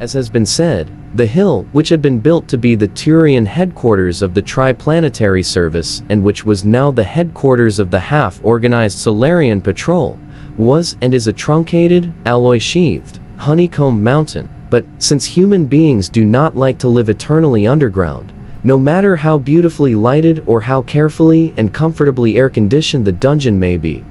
As has been said, the hill, which had been built to be the Turian headquarters of the Triplanetary Service and which was now the headquarters of the half-organized Solarian Patrol, was and is a truncated, alloy-sheathed, honeycomb mountain. But, since human beings do not like to live eternally underground, no matter how beautifully lighted or how carefully and comfortably air-conditioned the dungeon may be,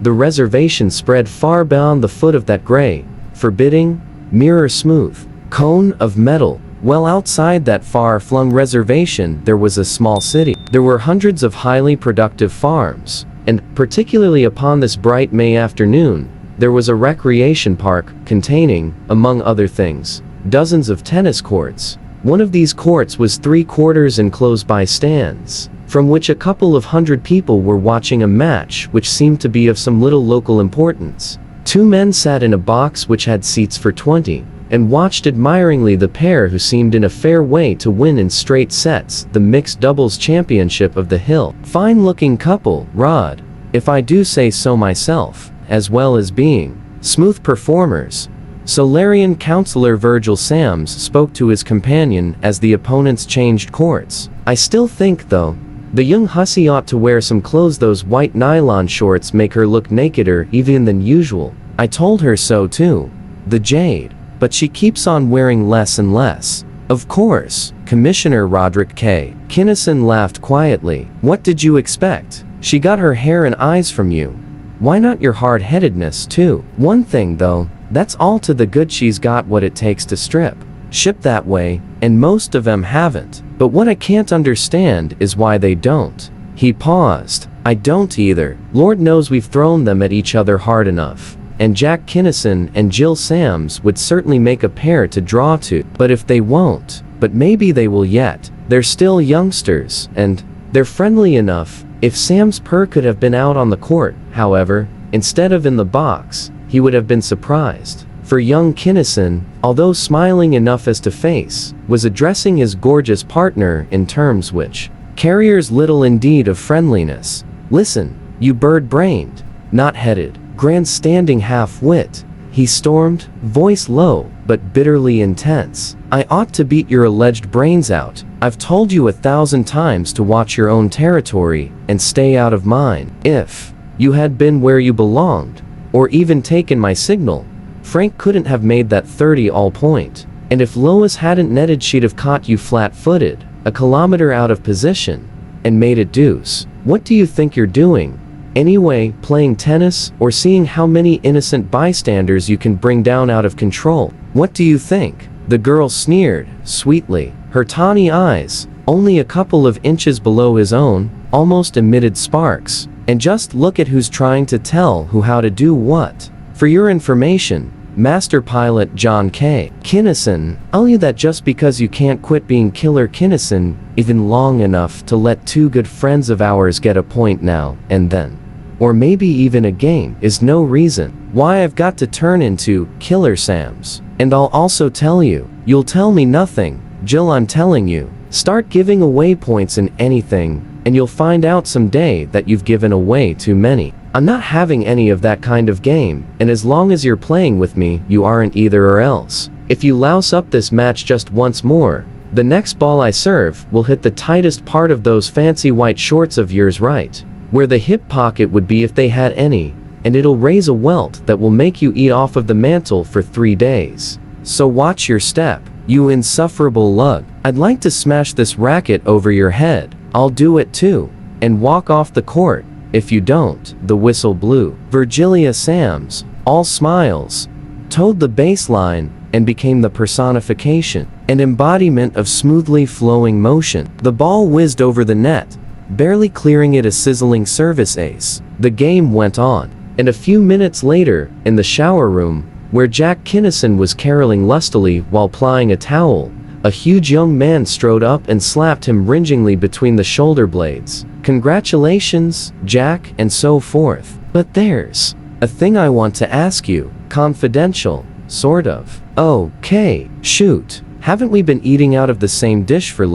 the reservation spread far beyond the foot of that gray, forbidding, mirror-smooth cone of metal. Well outside that far-flung reservation there was a small city. There were hundreds of highly productive farms, and, particularly upon this bright May afternoon, there was a recreation park containing, among other things, dozens of tennis courts. One of these courts was 3/4 enclosed by stands, from which a couple of hundred people were watching a match which seemed to be of some little local importance. 2 men sat in a box which had seats for 20, and watched admiringly the pair who seemed in a fair way to win in straight sets the mixed doubles championship of the hill. Fine-looking couple, Rod, if I do say so myself, as well as being smooth performers. Solarian Counselor Virgil Sams spoke to his companion as the opponents changed courts. I still think, though, the young hussy ought to wear some clothes. Those white nylon shorts make her look nakeder even than usual. I told her so too. The jade. But she keeps on wearing less and less. Of course, Commissioner Roderick K. Kinnison laughed quietly. What did you expect? She got her hair and eyes from you. Why not your hard-headedness too? One thing though, that's all to the good, she's got what it takes to strip. Ship that way, and most of them haven't. But what I can't understand is why they don't. He paused. I don't either. Lord knows we've thrown them at each other hard enough. And Jack Kinnison and Jill Sams would certainly make a pair to draw to. But if they won't, but maybe they will yet. They're still youngsters, and they're friendly enough. If Sam's purr could have been out on the court, however, instead of in the box, he would have been surprised. For young Kinnison, although smiling enough as to face, was addressing his gorgeous partner in terms which carriers little indeed of friendliness. Listen, you bird-brained, knot-headed, grandstanding half-wit, he stormed, voice low, but bitterly intense. I ought to beat your alleged brains out. I've told you 1,000 times to watch your own territory and stay out of mine. If you had been where you belonged, or even taken my signal, Frank couldn't have made that 30 all point. And if Lois hadn't netted, she'd have caught you flat-footed, a kilometer out of position, and made it deuce. What do you think you're doing? Anyway, playing tennis, or seeing how many innocent bystanders you can bring down out of control? What do you think? The girl sneered, sweetly. Her tawny eyes, only a couple of inches below his own, almost emitted sparks. And just look at who's trying to tell who how to do what. For your information, Master Pilot John K. Kinnison, I'll you that just because you can't quit being Killer Kinnison even long enough to let 2 good friends of ours get a point now and then, or maybe even a game, is no reason why I've got to turn into Killer Sams. And I'll also tell you, you'll tell me nothing, Jill, I'm telling you. Start giving away points in anything, and you'll find out someday that you've given away too many. I'm not having any of that kind of game, and as long as you're playing with me, you aren't either or else. If you louse up this match just once more, the next ball I serve will hit the tightest part of those fancy white shorts of yours, right where the hip pocket would be if they had any, and it'll raise a welt that will make you eat off of the mantle for 3 days. So watch your step, you insufferable lug. I'd like to smash this racket over your head. I'll do it too, and walk off the court. If you don't, the whistle blew. Virgilia Sams, all smiles, towed the baseline and became the personification, an embodiment of smoothly flowing motion. The ball whizzed over the net, barely clearing it a sizzling service ace. The game went on, and a few minutes later, in the shower room, where Jack Kinnison was caroling lustily while plying a towel, a huge young man strode up and slapped him ringingly between the shoulder blades. Congratulations, Jack, and so forth. But there's a thing I want to ask you. Confidential, sort of. Okay, shoot. Haven't we been eating out of the same dish for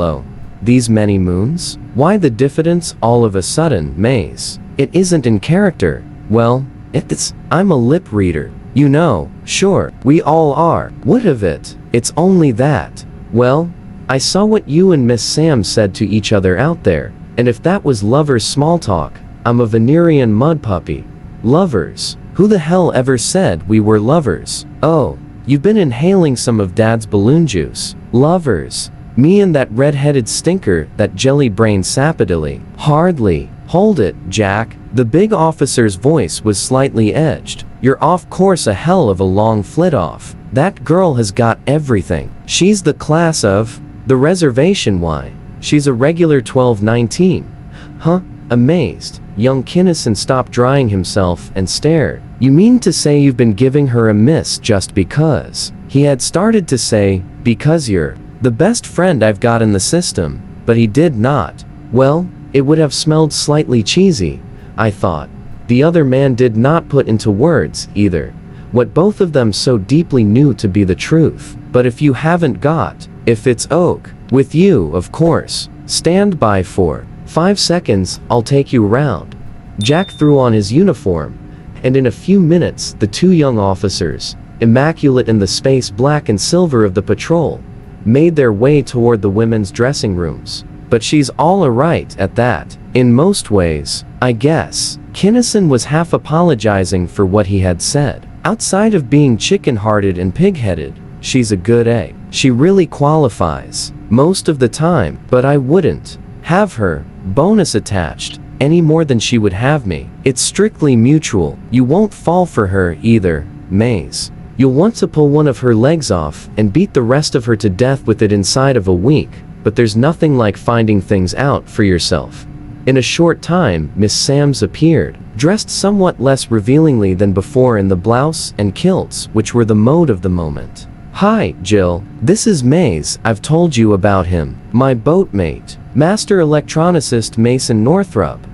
these many moons? Why the diffidence all of a sudden, Maze? It isn't in character. Well, I'm a lip reader. You know, sure, we all are. What of it? It's only that. Well, I saw what you and Miss Sam said to each other out there, and if that was lovers' small talk, I'm a Venerian mud puppy. Lovers? Who the hell ever said we were lovers? Oh, you've been inhaling some of Dad's balloon juice. Lovers? Me and that red-headed stinker, that jelly-brained sapodilly. Hardly. Hold it, Jack. The big officer's voice was slightly edged. You're off course a hell of a long flit-off. That girl has got everything. She's the class of the reservation. Why? She's a regular 1219. Huh? Amazed, young Kinnison stopped drying himself and stared. You mean to say you've been giving her a miss just because? He had started to say, because you're the best friend I've got in the system, but he did not. Well, it would have smelled slightly cheesy, I thought. The other man did not put into words, either, what both of them so deeply knew to be the truth. But if you haven't got, if it's oak, with you, of course, stand by for 5 seconds, I'll take you around. Jack threw on his uniform, and in a few minutes, the two young officers, immaculate in the space black and silver of the patrol, made their way toward the women's dressing rooms. But she's all right at that. In most ways, I guess. Kinnison was half apologizing for what he had said. Outside of being chicken-hearted and pig-headed, she's a good egg. She really qualifies. Most of the time, but I wouldn't have her, bonus attached, any more than she would have me. It's strictly mutual. You won't fall for her either, Maze. You'll want to pull one of her legs off and beat the rest of her to death with it inside of a week, but there's nothing like finding things out for yourself. In a short time, Miss Sams appeared, dressed somewhat less revealingly than before in the blouse and kilts, which were the mode of the moment. Hi, Jill. This is Maze. I've told you about him. My boatmate, Master Electronicist Mason Northrop.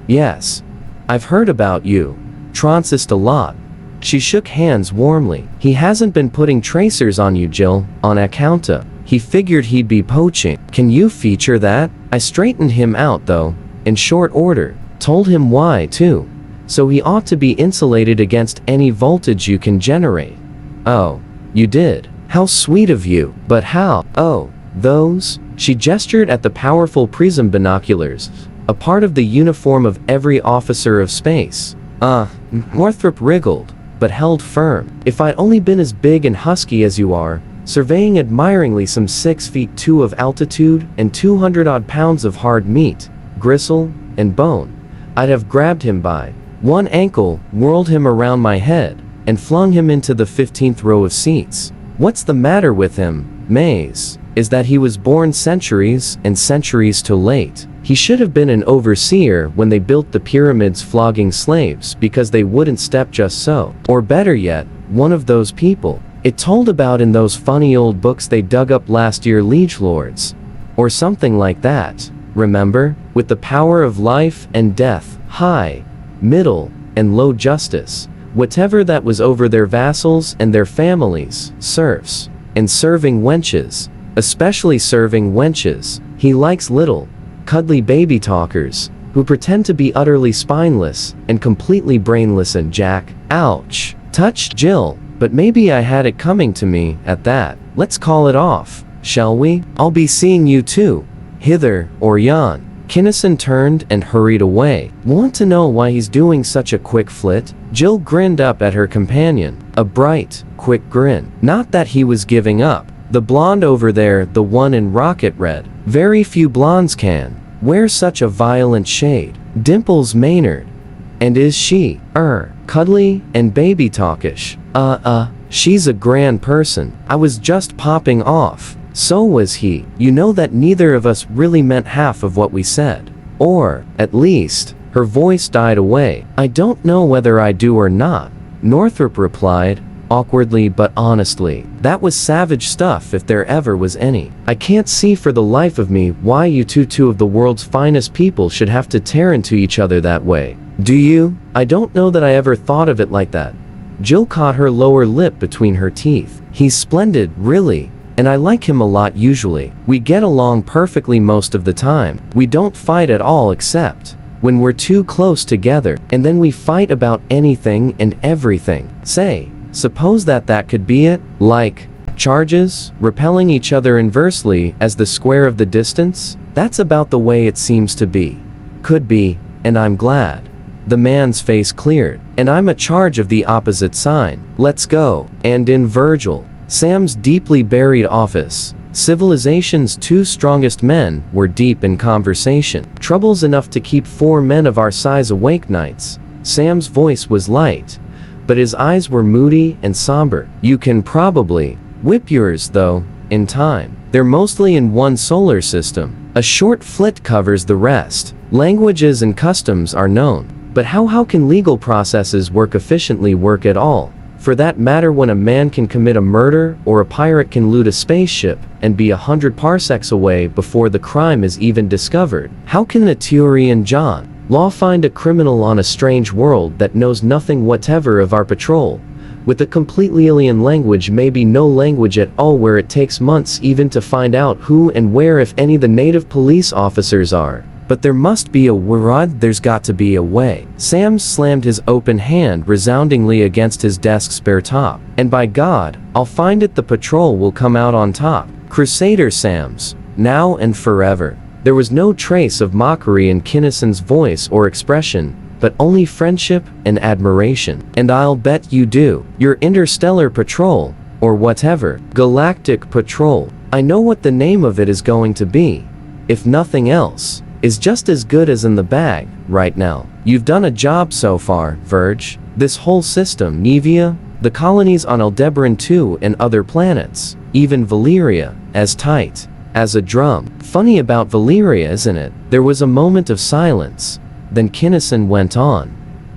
Yes. I've heard about you. Troncist a lot. She shook hands warmly. He hasn't been putting tracers on you, Jill, on accounta. He figured he'd be poaching. Can you feature that? I straightened him out, though, in short order. Told him why, too. So he ought to be insulated against any voltage you can generate. Oh. You did. How sweet of you. But how? Oh, those? She gestured at the powerful prism binoculars, a part of the uniform of every officer of space. Northrop wriggled, but held firm. If I'd only been as big and husky as you are, surveying admiringly some 6 feet 2 of altitude and 200-odd pounds of hard meat, gristle, and bone, I'd have grabbed him by one ankle, whirled him around my head, and flung him into the 15th row of seats. What's the matter with him, Maze? Is that he was born centuries and centuries too late. He should have been an overseer when they built the pyramids, flogging slaves because they wouldn't step just so. Or better yet, one of those people it told about in those funny old books they dug up last year, liege lords. Or something like that. Remember? With the power of life and death, high, middle, and low justice. Whatever that was over their vassals and their families, serfs, and serving wenches, especially serving wenches. He likes little, cuddly baby talkers, who pretend to be utterly spineless and completely brainless. And Jack, ouch, touched Jill, but maybe I had it coming to me at that. Let's call it off, shall we? I'll be seeing you too, hither or yon. Kinnison turned and hurried away. Want to know why he's doing such a quick flit? Jill grinned up at her companion, a bright, quick grin. Not that he was giving up. The blonde over there, the one in rocket red. Very few blondes can wear such a violent shade. Dimples Maynard. And is she, cuddly and baby talkish? She's a grand person. I was just popping off. So was he. You know that neither of us really meant half of what we said. Or, at least, her voice died away. I don't know whether I do or not, Northrop replied, awkwardly but honestly. That was savage stuff if there ever was any. I can't see for the life of me why you two of the world's finest people should have to tear into each other that way. Do you? I don't know that I ever thought of it like that. Jill caught her lower lip between her teeth. He's splendid, really. And I like him a lot usually. We get along perfectly most of the time. We don't fight at all except when we're too close together, and then we fight about anything and everything. Say, Suppose that could be it? Like, charges, repelling each other inversely as the square of the distance? That's about the way it seems to be. Could be, and I'm glad. The man's face cleared. And I'm a charge of the opposite sign. Let's go. And in Virgil, Sam's deeply buried office, civilization's two strongest men were deep in conversation. Troubles enough to keep 4 men of our size awake nights. Sam's voice was light, but his eyes were moody and somber. You can probably whip yours, though, in time. They're mostly in one solar system. A short flit covers the rest. Languages and customs are known. But how can legal processes work efficiently work at all? For that matter, when a man can commit a murder or a pirate can loot a spaceship and be 100 parsecs away before the crime is even discovered, how can a Turian John Law find a criminal on a strange world that knows nothing whatever of our patrol, with a completely alien language, maybe no language at all, where it takes months even to find out who and where, if any, the native police officers are? But there must be a Rod, there's got to be a way. Sam slammed his open hand resoundingly against his desk's bare top. And by God, I'll find it. The patrol will come out on top. Crusader Sam's, now and forever. There was no trace of mockery in Kinnison's voice or expression, but only friendship and admiration. And I'll bet you do. Your Interstellar Patrol, or whatever, Galactic Patrol, I know what the name of it is going to be. If nothing else, is just as good as in the bag, right now. You've done a job so far, Verge. This whole system, Nevia, the colonies on Aldebaran 2 and other planets, even Valyria, as tight as a drum. Funny about Valyria, isn't it? There was a moment of silence. Then Kinnison went on.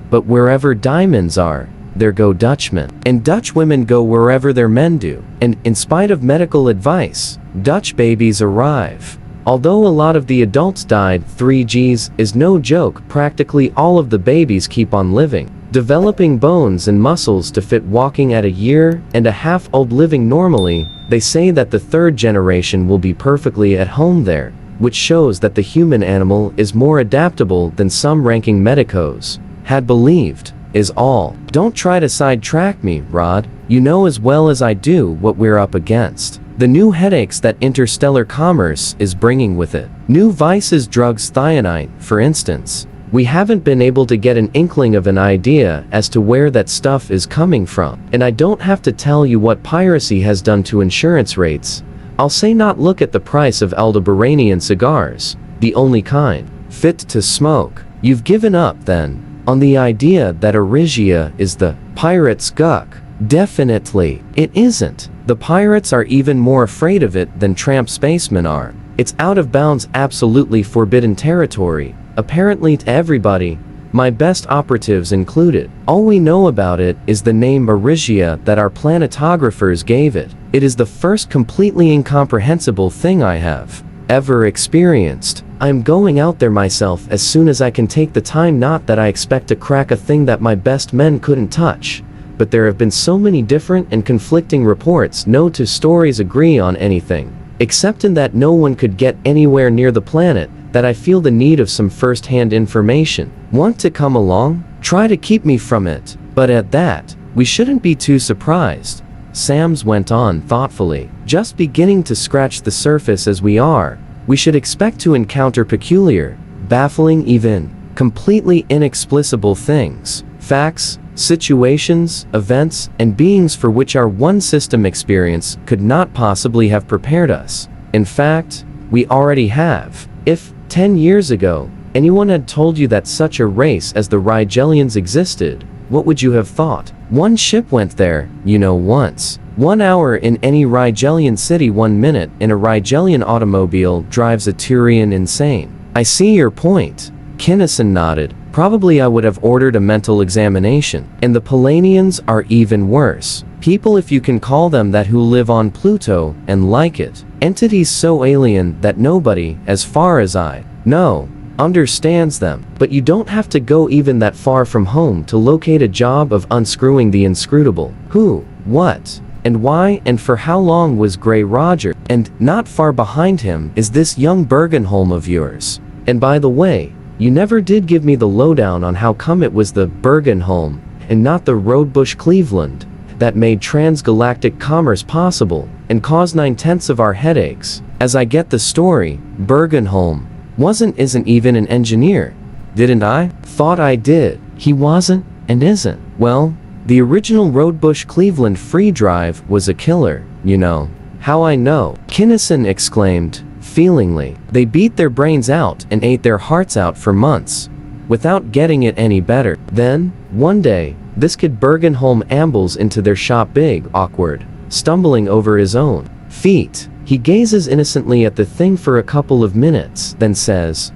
But wherever diamonds are, there go Dutchmen. And Dutch women go wherever their men do. And in spite of medical advice, Dutch babies arrive. Although a lot of the adults died, 3Gs is no joke. Practically all of the babies keep on living, developing bones and muscles to fit, walking at 1.5 years old, living normally. They say that the 3rd generation will be perfectly at home there, which shows that the human animal is more adaptable than some ranking medicos had believed, is all. Don't try to sidetrack me, Rod. You know as well as I do what we're up against. The new headaches that interstellar commerce is bringing with it. New vices, drugs, thionite, for instance. We haven't been able to get an inkling of an idea as to where that stuff is coming from. And I don't have to tell you what piracy has done to insurance rates. I'll say not look at the price of Aldebaranian cigars, the only kind fit to smoke. You've given up, then, on the idea that Arisia is the pirate's guck. Definitely, it isn't. The pirates are even more afraid of it than tramp spacemen are. It's out of bounds, absolutely forbidden territory, apparently to everybody, my best operatives included. All we know about it is the name Arisia that our planetographers gave it. It is the first completely incomprehensible thing I have ever experienced. I'm going out there myself as soon as I can take the time. Not that I expect to crack a thing that my best men couldn't touch. But there have been so many different and conflicting reports. No two stories agree on anything, except in that no one could get anywhere near the planet, that I feel the need of some first-hand information. Want to come along? Try to keep me from it. But at that, we shouldn't be too surprised. Sams went on thoughtfully. Just beginning to scratch the surface as we are, we should expect to encounter peculiar, baffling, even completely inexplicable things, facts, situations, events, and beings for which our one system experience could not possibly have prepared us. In fact, we already have. If, 10 years ago, anyone had told you that such a race as the Rigelians existed, what would you have thought? One ship went there, you know, once. 1 hour in any Rigelian city, 1 minute in a Rigelian automobile drives a Turian insane. I see your point. Kinnison nodded. Probably I would have ordered a mental examination. And the Polanians are even worse. People, if you can call them that, who live on Pluto and like it. Entities so alien that nobody, as far as I know, understands them. But you don't have to go even that far from home to locate a job of unscrewing the inscrutable. Who, what, and why, and for how long was Grey Roger? And not far behind him is this young Bergenholm of yours. And by the way, you never did give me the lowdown on how come it was the Bergenholm and not the Roadbush Cleveland that made transgalactic commerce possible and caused 9/10 of our headaches. As I get the story, Bergenholm isn't even an engineer. Didn't I? Thought I did. He wasn't and isn't. Well, the original Roadbush Cleveland free drive was a killer, you know. How I know? Kinnison exclaimed, feelingly. They beat their brains out and ate their hearts out for months, without getting it any better. Then, one day, this kid Bergenholm ambles into their shop big, awkward, stumbling over his own feet. He gazes innocently at the thing for a couple of minutes, then says,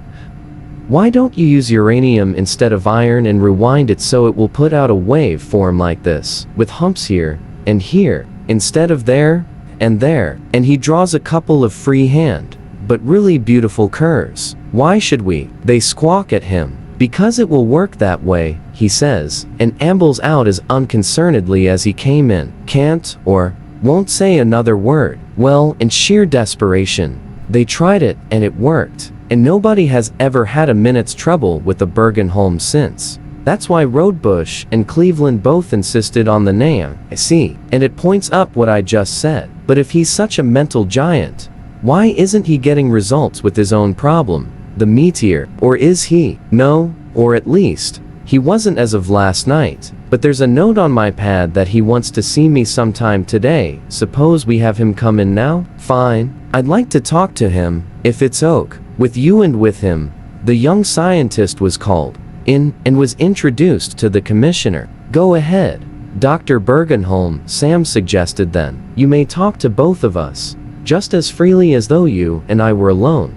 "Why don't you use uranium instead of iron and rewind it so it will put out a wave form like this, with humps here, and here, instead of there, and there?" And he draws a couple of freehand, but really beautiful curves. "Why should we?" They squawk at him. "Because it will work that way," he says, and ambles out as unconcernedly as he came in. Can't, or won't say another word. Well, in sheer desperation, they tried it and it worked. And nobody has ever had a minute's trouble with the Bergenholm since. That's why Roadbush and Cleveland both insisted on the name. I see. And it points up what I just said. But if he's such a mental giant, why isn't he getting results with his own problem, the meteor? Or is he? No, or at least, he wasn't as of last night. But there's a note on my pad that he wants to see me sometime today. Suppose we have him come in now? Fine. I'd like to talk to him, if it's ok. With you and with him. The young scientist was called in and was introduced to the commissioner. Go ahead, Dr. Bergenholm, Sam suggested then. You may talk to both of us, just as freely as though you and I were alone.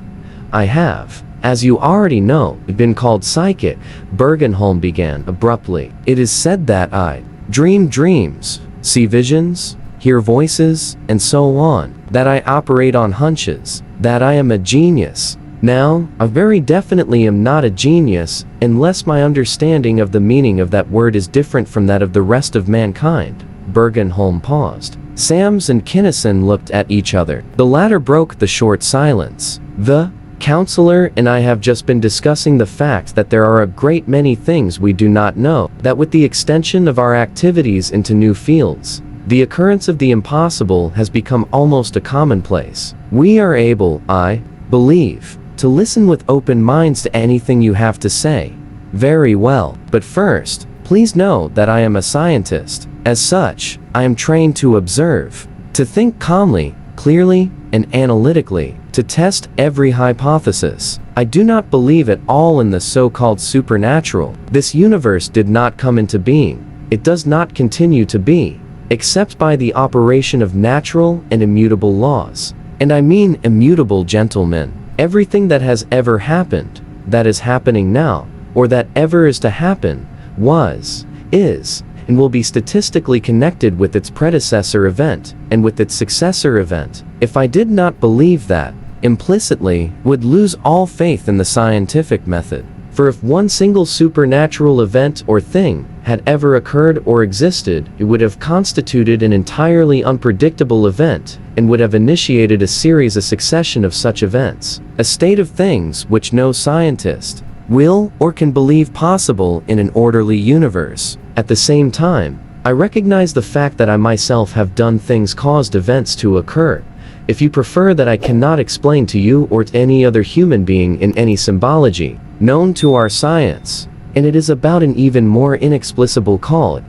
I have, as you already know, been called psychic, Bergenholm began abruptly. It is said that I dream dreams, see visions, hear voices, and so on, that I operate on hunches, that I am a genius. Now, I very definitely am not a genius, unless my understanding of the meaning of that word is different from that of the rest of mankind. Bergenholm paused. Sams and Kinnison looked at each other. The latter broke the short silence. The counselor and I have just been discussing the fact that there are a great many things we do not know, that with the extension of our activities into new fields, the occurrence of the impossible has become almost a commonplace. We are able, I believe, to listen with open minds to anything you have to say. Very well. But first, please know that I am a scientist. As such, I am trained to observe, to think calmly, clearly, and analytically, to test every hypothesis. I do not believe at all in the so-called supernatural. This universe did not come into being. It does not continue to be, except by the operation of natural and immutable laws. And I mean immutable, gentlemen. Everything that has ever happened, that is happening now, or that ever is to happen, was, is, and will be statistically connected with its predecessor event, and with its successor event. If I did not believe that, implicitly, would lose all faith in the scientific method. For if one single supernatural event or thing had ever occurred or existed, it would have constituted an entirely unpredictable event, and would have initiated a succession of such events. A state of things which no scientist will or can believe possible in an orderly universe. At the same time, I recognize the fact that I myself have done things caused events to occur. If you prefer that I cannot explain to you or to any other human being in any symbology known to our science, and it is about an even more inexplicable call it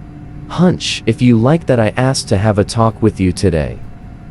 hunch, if you like, that I asked to have a talk with you today.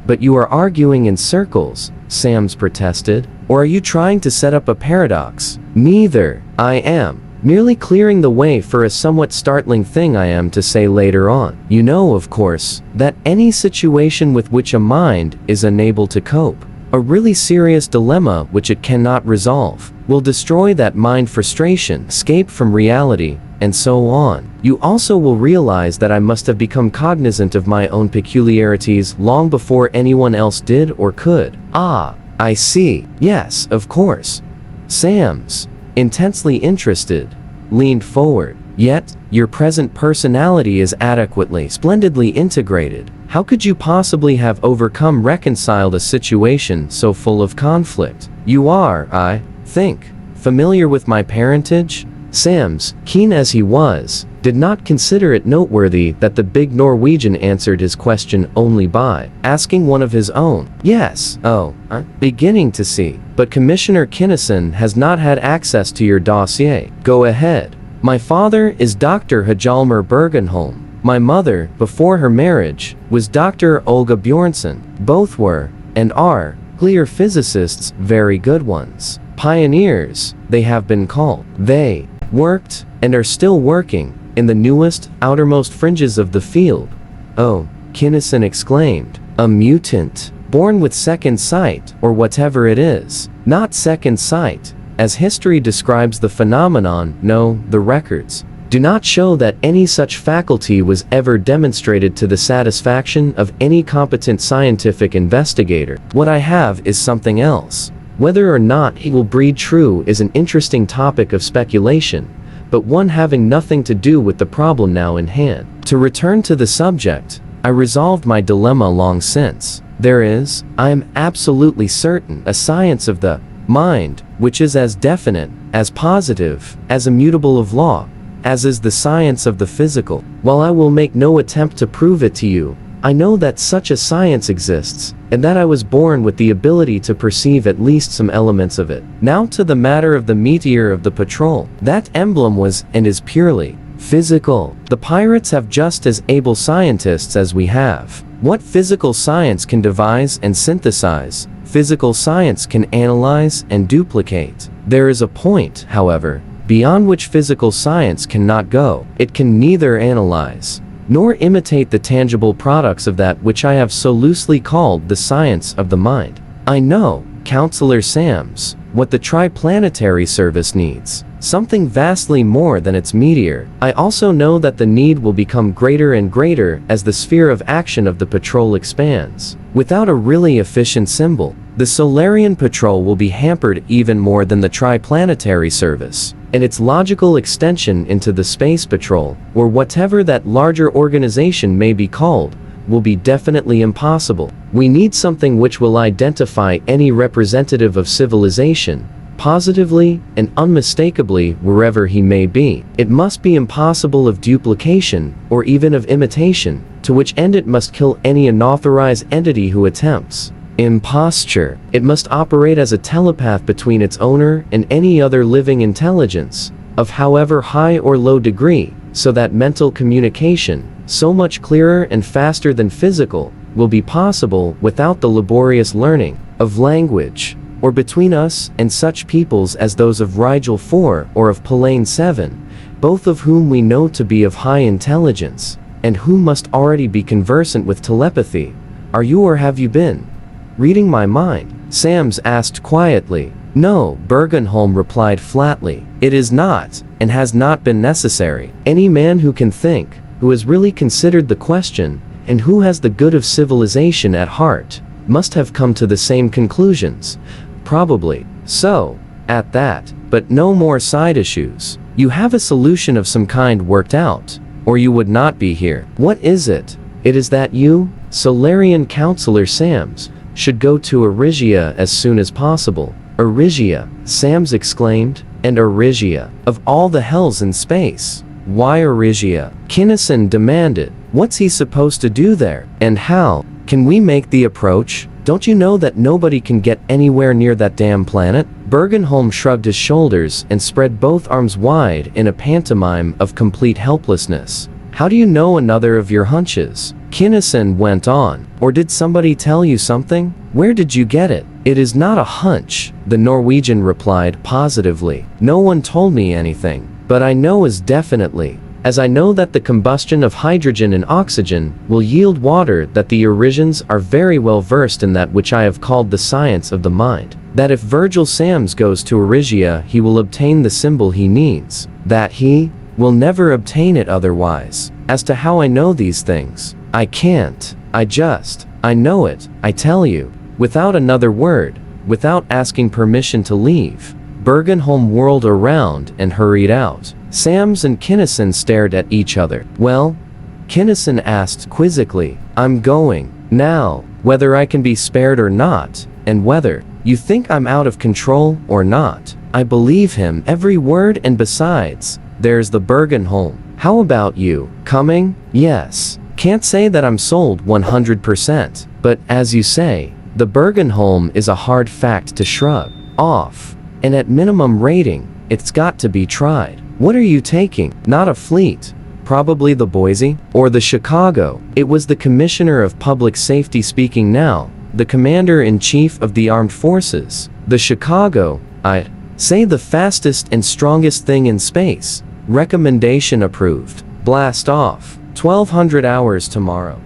But you are arguing in circles, Sams protested. Or are you trying to set up a paradox? Neither. I am merely clearing the way for a somewhat startling thing I am to say later on. You know, of course, that any situation with which a mind is unable to cope, a really serious dilemma which it cannot resolve, will destroy that mind. Frustration, escape from reality, and so on. You also will realize that I must have become cognizant of my own peculiarities long before anyone else did or could. Ah, I see. Yes, of course. Sams, intensely interested, leaned forward. Yet, your present personality is adequately, splendidly integrated. How could you possibly have reconciled a situation so full of conflict? You are, I think, familiar with my parentage? Sams, keen as he was, did not consider it noteworthy that the big Norwegian answered his question only by asking one of his own. Yes, oh, I'm beginning to see. But Commissioner Kinnison has not had access to your dossier. Go ahead. My father is Dr. Hjalmar Bergenholm. My mother, before her marriage, was Dr. Olga Bjornsson. Both were, and are, clear physicists, very good ones. Pioneers, they have been called. They worked, and are still working, in the newest, outermost fringes of the field. Oh, Kinnison exclaimed. A mutant, born with second sight, or whatever it is. Not second sight, as history describes the phenomenon. No, the records do not show that any such faculty was ever demonstrated to the satisfaction of any competent scientific investigator. What I have is something else. Whether or not he will breed true is an interesting topic of speculation, but one having nothing to do with the problem now in hand. To return to the subject, I resolved my dilemma long since. There is, I am absolutely certain, a science of the mind, which is as definite, as positive, as immutable of law, as is the science of the physical. While I will make no attempt to prove it to you, I know that such a science exists, and that I was born with the ability to perceive at least some elements of it. Now to the matter of the meteor of the patrol. That emblem was, and is purely, physical. The pirates have just as able scientists as we have. What physical science can devise and synthesize, physical science can analyze and duplicate. There is a point, however, beyond which physical science cannot go. It can neither analyze nor imitate the tangible products of that which I have so loosely called the science of the mind. I know, Counselor Sams, what the Triplanetary Service needs. Something vastly more than its meteor. I also know that the need will become greater and greater as the sphere of action of the patrol expands. Without a really efficient symbol, the Solarian Patrol will be hampered even more than the Triplanetary Service, and its logical extension into the Space Patrol, or whatever that larger organization may be called, will be definitely impossible. We need something which will identify any representative of civilization, positively and unmistakably wherever he may be. It must be impossible of duplication, or even of imitation, to which end it must kill any unauthorized entity who attempts imposture. It must operate as a telepath between its owner and any other living intelligence, of however high or low degree, so that mental communication, so much clearer and faster than physical, will be possible without the laborious learning of language, or between us and such peoples as those of Rigel 4 or of Pallane 7, both of whom we know to be of high intelligence, and who must already be conversant with telepathy. Are you, or have you been reading my mind? Sams asked quietly. No, Bergenholm replied flatly. It is not, and has not been necessary. Any man who can think, who has really considered the question, and who has the good of civilization at heart, must have come to the same conclusions. Probably so, at that, but no more side issues. You have a solution of some kind worked out, or you would not be here. What is it? It is that you, Solarian Counselor Sams, should go to Arisia as soon as possible. Arisia, Sams exclaimed, and Arisia, of all the hells in space. Why Arisia? Kinnison demanded. What's he supposed to do there? And how can we make the approach? Don't you know that nobody can get anywhere near that damn planet? Bergenholm shrugged his shoulders and spread both arms wide in a pantomime of complete helplessness. How do you know another of your hunches? Kinnison went on. Or did somebody tell you something? Where did you get it? It is not a hunch, the Norwegian replied positively. No one told me anything, but I know as definitely as I know that the combustion of hydrogen and oxygen will yield water, that the Arisians are very well versed in that which I have called the science of the mind. That if Virgil Sams goes to Arisia, he will obtain the symbol he needs. That he will never obtain it otherwise. As to how I know these things, I can't. I know it, I tell you. Without another word, without asking permission to leave, Bergenholm whirled around and hurried out. Sams and Kinnison stared at each other. Well? Kinnison asked quizzically. I'm going. Now, whether I can be spared or not, and whether you think I'm out of control or not. I believe him every word, and besides, there's the Bergenholm. How about you? Coming? Yes. Can't say that I'm sold 100%, but as you say, the Bergenholm is a hard fact to shrug off. And at minimum rating, it's got to be tried. What are you taking? Not a fleet. Probably the Boise? Or the Chicago? It was the Commissioner of Public Safety speaking now, the Commander-in-Chief of the Armed Forces. The Chicago, I'd say the fastest and strongest thing in space. Recommendation approved. Blast off. 1200 hours tomorrow.